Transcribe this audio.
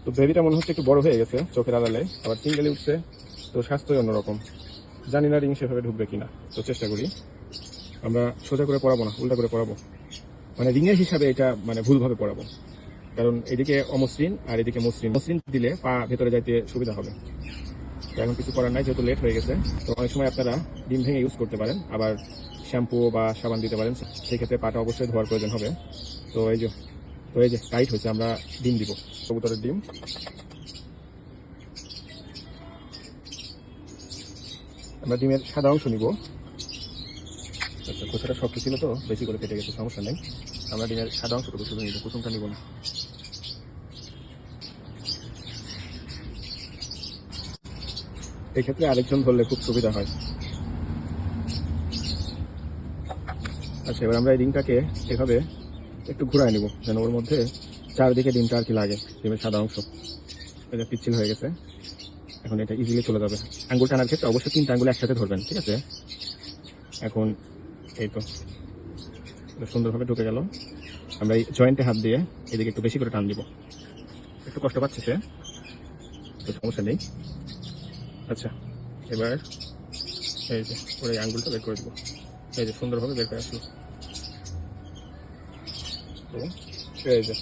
তো বেবিটা মনে হচ্ছে একটু বড় হয়ে গেছে চোখের আড়ালে, আবার সিঙ্গেলে উঠছে, তো স্বাস্থ্যই অন্যরকম। জানি না রিং সেভাবে ঢুকবে কিনা, তো চেষ্টা করি। আমরা সোজা করে পড়াবো না, উল্টা করে পড়াবো, মানে রিংয়ের হিসাবে এটা মানে ভুলভাবে পড়াবো। কারণ এদিকে অমসৃণ আর এদিকে মসৃণ, মসৃণ দিলে পা ভেতরে যাইতে সুবিধা হবে। তো এখন কিছু করার নাই, যেহেতু লেট হয়ে গেছে। তো অনেক সময় আপনারা ডিম ভেঙে ইউজ করতে পারেন, আবার শ্যাম্পু বা সাবান দিতে পারেন, সেই ক্ষেত্রে পাটা অবশ্যই ধোয়ার প্রয়োজন হবে। তো এই যে টাইট হয়েছে, আমরা ডিম দিব, কবুতরের ডিম। আমরা ডিমের সাদা অংশ নিব। আচ্ছা, খোসাটা শক্ত ছিল তো বেশি করে কেটে গেছে, সমস্যা নেই। আমরা ডিমের সাদা অংশটুকু শুধু নিব, কুসুমটা নিব না। এই ক্ষেত্রে আরেকজন ধরলে খুব সুবিধা হয়। আচ্ছা, এবার আমরা এই ডিমটাকে এভাবে একটু ঘুরায় নিব, যেন ওর মধ্যে চারদিকে ডিমটা আর কি লাগে, ডিমের সাদা অংশ। এটা পিচ্ছিল হয়ে গেছে, এখন এটা ইজিলি চলে যাবে। আঙ্গুল টানার ক্ষেত্রে অবশ্যই 3টা আঙ্গুল একসাথে ধরবেন, ঠিক আছে? এখন এই তো সুন্দরভাবে ঢুকে গেল। আমরা এই জয়েন্টে হাত দিয়ে এদিকে একটু বেশি করে টান দিব। একটু কষ্ট পাচ্ছে সে, তো সমস্যা নেই। আচ্ছা, এবার এই যে ওর এই আঙ্গুলটা বের করে দিব। এই যে সুন্দরভাবে বের করে আসলো। তো এই যে